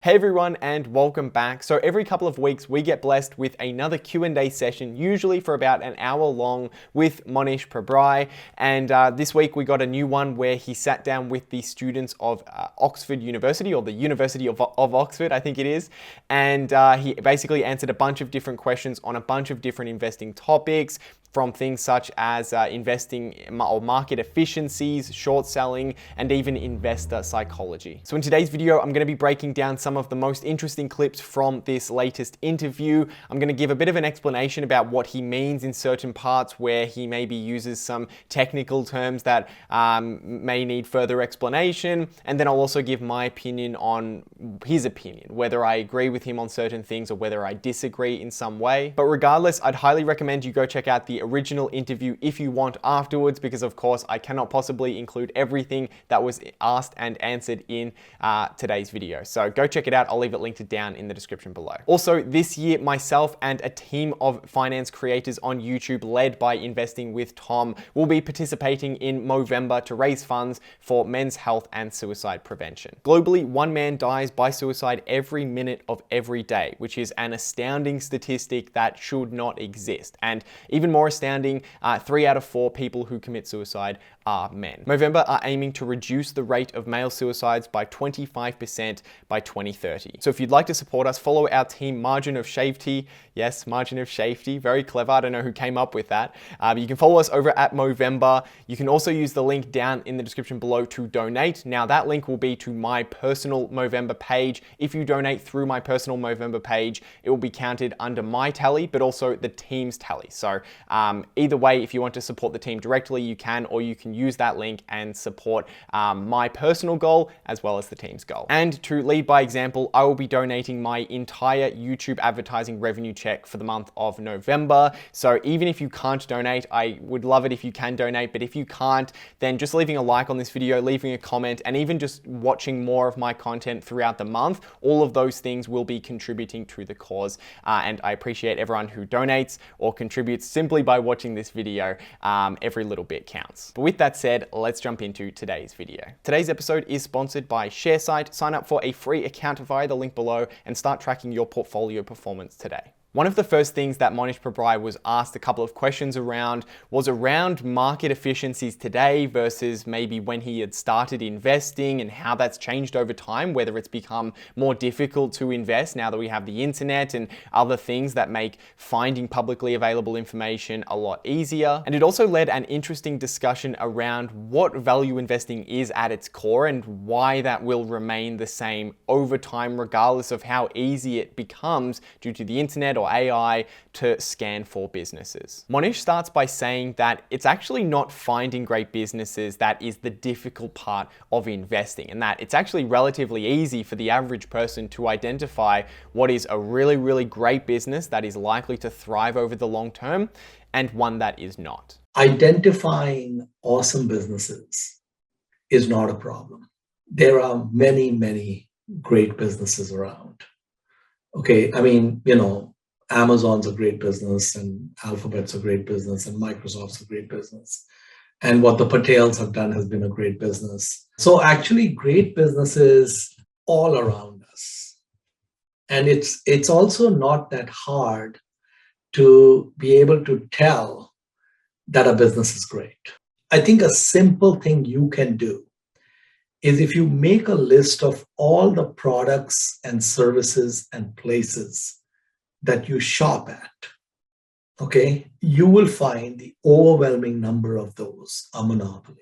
Hey everyone, and welcome back. So every couple of weeks we get blessed with another Q&A session, usually for about an hour long, with Mohnish Pabrai. And this week we got a new one where he sat down with the students of Oxford University, or the University of Oxford, I think it is. And he basically answered a bunch of different questions on a bunch of different investing topics, from things such as investing or market efficiencies, short selling, and even investor psychology. So in today's video, I'm going to be breaking down some of the most interesting clips from this latest interview. I'm going to give a bit of an explanation about what he means in certain parts where he maybe uses some technical terms that may need further explanation. And then I'll also give my opinion on his opinion, whether I agree with him on certain things or whether I disagree in some way. But regardless, I'd highly recommend you go check out the original interview if you want afterwards, because of course I cannot possibly include everything that was asked and answered in today's video. So go check it out. I'll leave it linked down in the description below. Also, this year, myself and a team of finance creators on YouTube led by Investing with Tom will be participating in Movember to raise funds for men's health and suicide prevention. Globally, one man dies by suicide every minute of every day, which is an astounding statistic that should not exist. And even more astounding, 3 out of 4 people who commit suicide are men. Movember are aiming to reduce the rate of male suicides by 25% by 2030. So if you'd like to support us, follow our team Margin of Safety. Yes, Margin of Safety, very clever. I don't know who came up with that. You can follow us over at Movember. You can also use the link down in the description below to donate. Now that link will be to my personal Movember page. If you donate through my personal Movember page, it will be counted under my tally, but also the team's tally. So either way, if you want to support the team directly, you can, or you can use that link and support my personal goal as well as the team's goal. And to lead by example, I will be donating my entire YouTube advertising revenue check for the month of November. So even if you can't donate, I would love it if you can donate, but if you can't, then just leaving a like on this video, leaving a comment, and even just watching more of my content throughout the month, all of those things will be contributing to the cause. And I appreciate everyone who donates or contributes simply by watching this video. Every little bit counts. But with that said, let's jump into today's video. Today's episode is sponsored by SHARESIGHT. Sign up for a free account via the link below and start tracking your portfolio performance today. One of the first things that Mohnish Pabrai was asked a couple of questions around was around market efficiencies today versus maybe when he had started investing, and how that's changed over time, whether it's become more difficult to invest now that we have the internet and other things that make finding publicly available information a lot easier. And it also led an interesting discussion around what value investing is at its core and why that will remain the same over time, regardless of how easy it becomes due to the internet or AI to scan for businesses. Mohnish starts by saying that it's actually not finding great businesses that is the difficult part of investing, and that it's actually relatively easy for the average person to identify what is a really, really great business that is likely to thrive over the long term and one that is not. Identifying awesome businesses is not a problem. There are many, many great businesses around. Okay, I mean, Amazon's a great business, and Alphabet's a great business, and Microsoft's a great business. And what the Patels have done has been a great business. So actually great businesses all around us. And it's also not that hard to be able to tell that a business is great. I think a simple thing you can do is, if you make a list of all the products and services and places that you shop at, okay, you will find the overwhelming number of those are monopolies.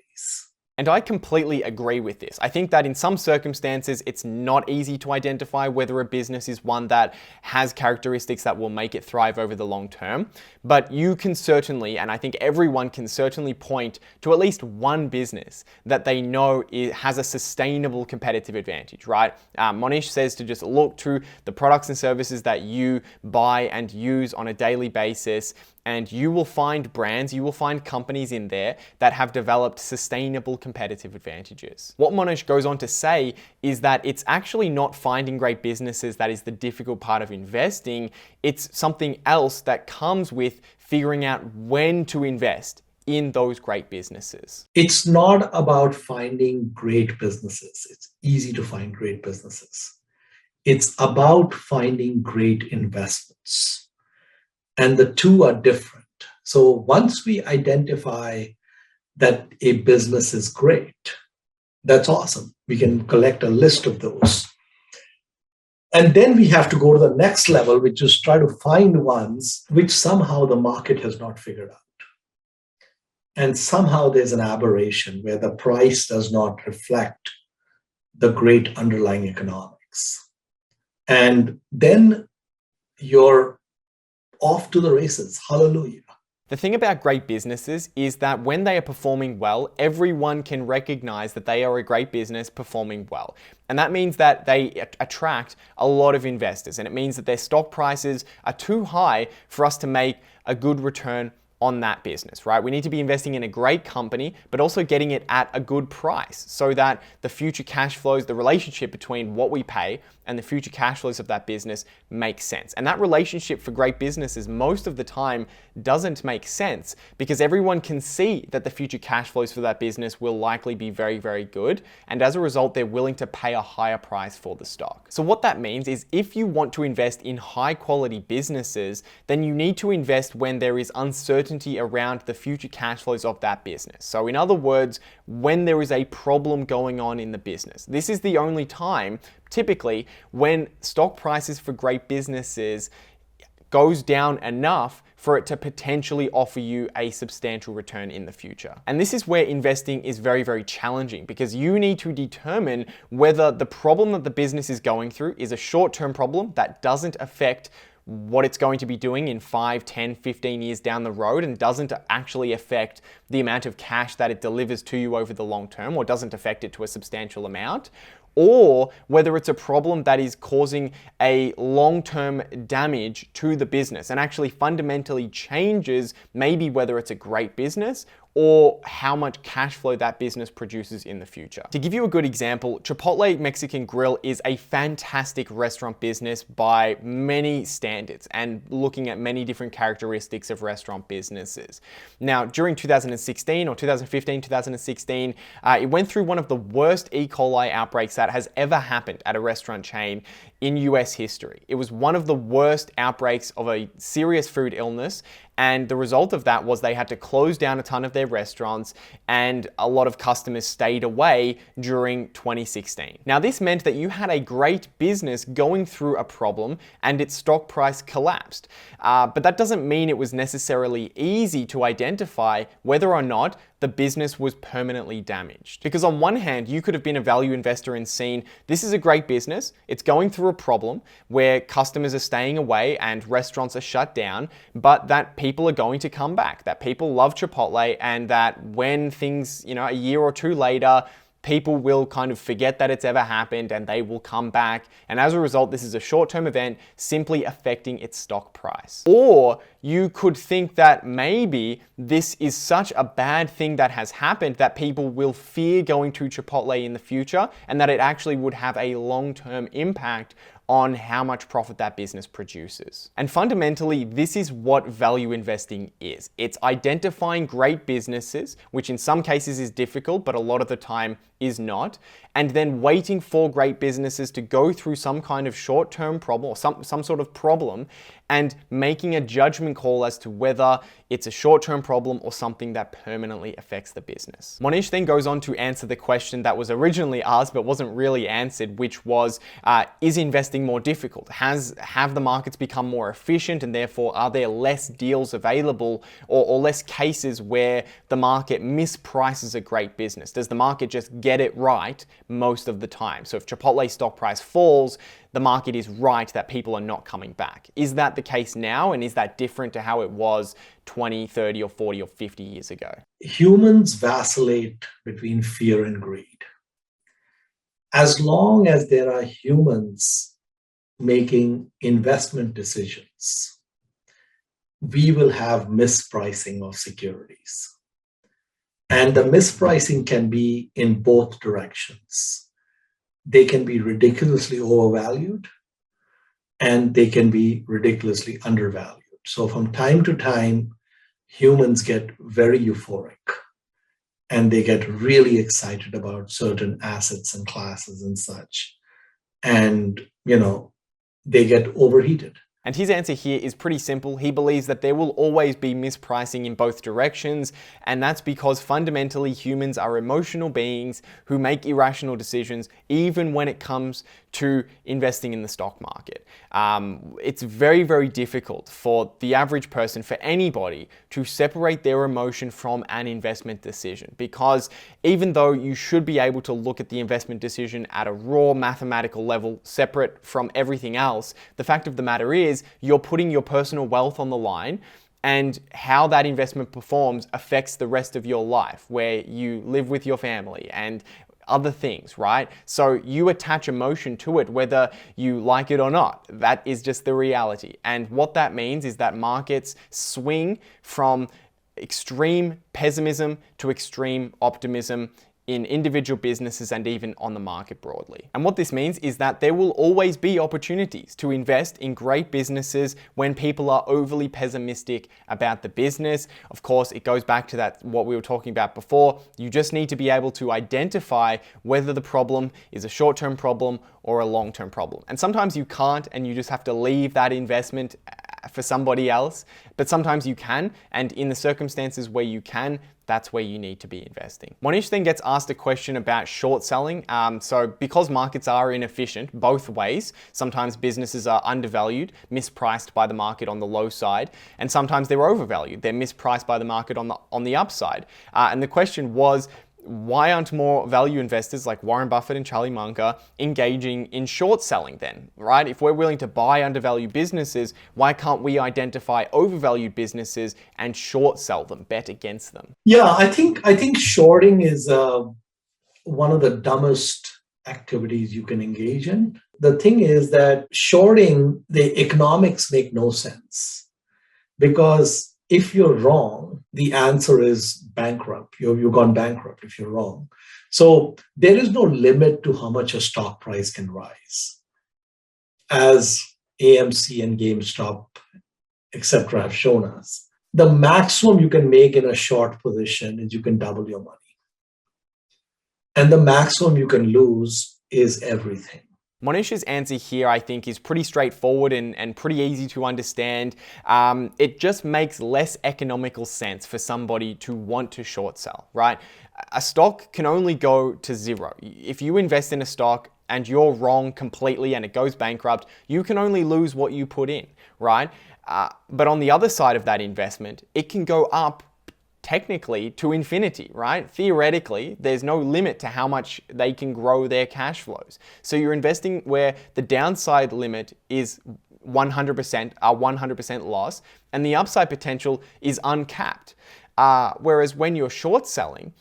And I completely agree with this. I think that in some circumstances, it's not easy to identify whether a business is one that has characteristics that will make it thrive over the long term. But you can certainly, and I think everyone can certainly point to at least one business that they know has a sustainable competitive advantage, right? Mohnish says to just look to the products and services that you buy and use on a daily basis, and you will find brands, you will find companies in there that have developed sustainable competitive advantages. What Mohnish goes on to say is that it's actually not finding great businesses that is the difficult part of investing. It's something else that comes with figuring out when to invest in those great businesses. It's not about finding great businesses. It's easy to find great businesses. It's about finding great investments. And the two are different. So once we identify that a business is great, that's awesome. We can collect a list of those. And then we have to go to the next level, which is try to find ones which somehow the market has not figured out. And somehow there's an aberration where the price does not reflect the great underlying economics. And then you're off to the races. Hallelujah. The thing about great businesses is that when they are performing well, everyone can recognize that they are a great business performing well. And that means that they attract a lot of investors. And it means that their stock prices are too high for us to make a good return on that business, right? We need to be investing in a great company, but also getting it at a good price so that the future cash flows, the relationship between what we pay and the future cash flows of that business makes sense. And that relationship for great businesses most of the time doesn't make sense because everyone can see that the future cash flows for that business will likely be very, very good. And as a result, they're willing to pay a higher price for the stock. So what that means is if you want to invest in high quality businesses, then you need to invest when there is uncertainty around the future cash flows of that business. So in other words, when there is a problem going on in the business. This is the only time typically when stock prices for great businesses goes down enough for it to potentially offer you a substantial return in the future. And this is where investing is very, very challenging because you need to determine whether the problem that the business is going through is a short-term problem that doesn't affect what it's going to be doing in 5, 10, 15 years down the road and doesn't actually affect the amount of cash that it delivers to you over the long term or doesn't affect it to a substantial amount, or whether it's a problem that is causing a long-term damage to the business and actually fundamentally changes maybe whether it's a great business or how much cash flow that business produces in the future. To give you a good example, Chipotle Mexican Grill is a fantastic restaurant business by many standards and looking at many different characteristics of restaurant businesses. Now, during 2016 or 2015, 2016, it went through one of the worst E. coli outbreaks that has ever happened at a restaurant chain in US history. It was one of the worst outbreaks of a serious food illness, and the result of that was they had to close down a ton of their restaurants and a lot of customers stayed away during 2016. Now, this meant that you had a great business going through a problem and its stock price collapsed. But that doesn't mean it was necessarily easy to identify whether or not the business was permanently damaged. Because on one hand, you could have been a value investor and seen this is a great business, it's going through a problem where customers are staying away and restaurants are shut down, but that people are going to come back, that people love Chipotle, and that when things, a year or two later, people will kind of forget that it's ever happened and they will come back. And as a result, this is a short-term event simply affecting its stock price. Or you could think that maybe this is such a bad thing that has happened that people will fear going to Chipotle in the future and that it actually would have a long-term impact on how much profit that business produces. And fundamentally, this is what value investing is. It's identifying great businesses, which in some cases is difficult, but a lot of the time is not, and then waiting for great businesses to go through some kind of short-term problem or some sort of problem and making a judgment call as to whether it's a short-term problem or something that permanently affects the business. Mohnish then goes on to answer the question that was originally asked but wasn't really answered, which was, is investing more difficult? Have the markets become more efficient and therefore are there less deals available or less cases where the market misprices a great business? Does the market just get it right most of the time? So if Chipotle stock price falls, the market is right that people are not coming back. Is that the case now? And is that different to how it was 20, 30 or 40 or 50 years ago? Humans vacillate between fear and greed. As long as there are humans making investment decisions, we will have mispricing of securities. And the mispricing can be in both directions. They can be ridiculously overvalued and they can be ridiculously undervalued. So from time to time, humans get very euphoric and they get really excited about certain assets and classes and such. and, they get overheated. And his answer here is pretty simple. He believes that there will always be mispricing in both directions, and that's because fundamentally humans are emotional beings who make irrational decisions even when it comes to investing in the stock market. It's very, very difficult for the average person, for anybody, to separate their emotion from an investment decision, because even though you should be able to look at the investment decision at a raw mathematical level separate from everything else, the fact of the matter is you're putting your personal wealth on the line, and how that investment performs affects the rest of your life, where you live with your family and other things, right? So you attach emotion to it whether you like it or not. That is just the reality. And what that means is that markets swing from extreme pessimism to extreme optimism in individual businesses and even on the market broadly. And what this means is that there will always be opportunities to invest in great businesses when people are overly pessimistic about the business. Of course, it goes back to that, what we were talking about before. You just need to be able to identify whether the problem is a short-term problem or a long-term problem. And sometimes you can't, and you just have to leave that investment for somebody else, but sometimes you can, and in the circumstances where you can, that's where you need to be investing. Mohnish then gets asked a question about short selling. So because markets are inefficient both ways, sometimes businesses are undervalued, mispriced by the market on the low side, and sometimes they're overvalued. They're mispriced by the market on the upside. And the question was, why aren't more value investors like Warren Buffett and Charlie Munger engaging in short selling then, right? If we're willing to buy undervalued businesses, why can't we identify overvalued businesses and short sell them, bet against them? Yeah, I think shorting is one of the dumbest activities you can engage in. The thing is that shorting, the economics make no sense, because if you're wrong, the answer is bankrupt. You've gone bankrupt if you're wrong. So there is no limit to how much a stock price can rise, as AMC and GameStop, etc., have shown us. The maximum you can make in a short position is you can double your money. And the maximum you can lose is everything. Mohnish's answer here, I think, is pretty straightforward and pretty easy to understand. It just makes less economical sense for somebody to want to short sell, right? A stock can only go to zero. If you invest in a stock and you're wrong completely and it goes bankrupt, you can only lose what you put in, right? But on the other side of that investment, it can go up technically to infinity, right? Theoretically, there's no limit to how much they can grow their cash flows. So you're investing where the downside limit is 100%, a 100% loss, and the upside potential is uncapped. Whereas when you're short selling,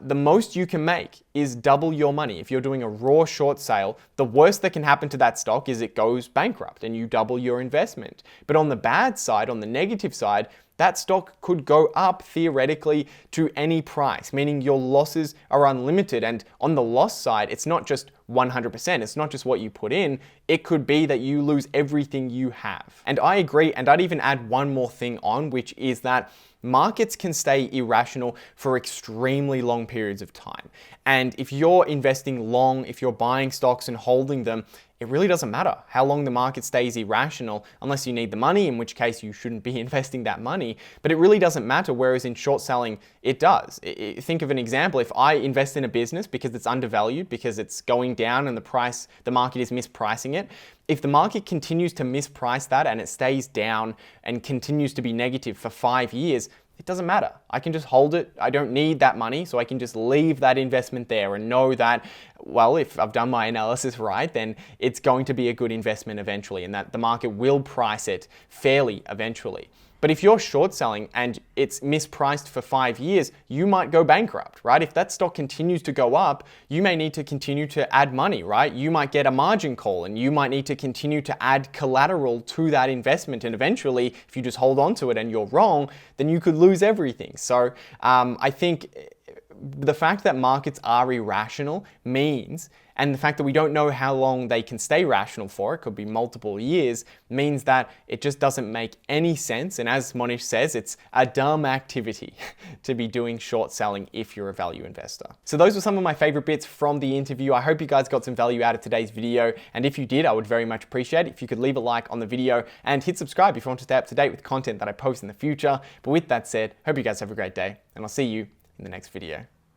the most you can make is double your money. If you're doing a raw short sale, the worst that can happen to that stock is it goes bankrupt and you double your investment. But on the bad side, on the negative side, that stock could go up theoretically to any price, meaning your losses are unlimited. And on the loss side, it's not just 100%, it's not just what you put in, it could be that you lose everything you have. And I agree, and I'd even add one more thing on, which is that markets can stay irrational for extremely long periods of time. And if you're investing long, if you're buying stocks and holding them, it really doesn't matter how long the market stays irrational, unless you need the money, in which case you shouldn't be investing that money. But it really doesn't matter, whereas in short selling, it does. Think of an example. If I invest in a business because it's undervalued, because it's going down and the market is mispricing it, if the market continues to misprice that and it stays down and continues to be negative for 5 years, it doesn't matter. I can just hold it. I don't need that money, so I can just leave that investment there and know that, well, if I've done my analysis right, then it's going to be a good investment eventually, and that the market will price it fairly eventually. But if you're short selling and it's mispriced for 5 years, you might go bankrupt, right? If that stock continues to go up, you may need to continue to add money, right? You might get a margin call and you might need to continue to add collateral to that investment. And eventually, if you just hold on to it and you're wrong, then you could lose everything. So I think the fact that markets are irrational means, And the fact that we don't know how long they can stay rational for, it could be multiple years, means that it just doesn't make any sense. And as Mohnish says, it's a dumb activity to be doing short selling if you're a value investor. So those were some of my favorite bits from the interview. I hope you guys got some value out of today's video. And if you did, I would very much appreciate it if you could leave a like on the video and hit subscribe if you want to stay up to date with content that I post in the future. But with that said, hope you guys have a great day, and I'll see you in the next video.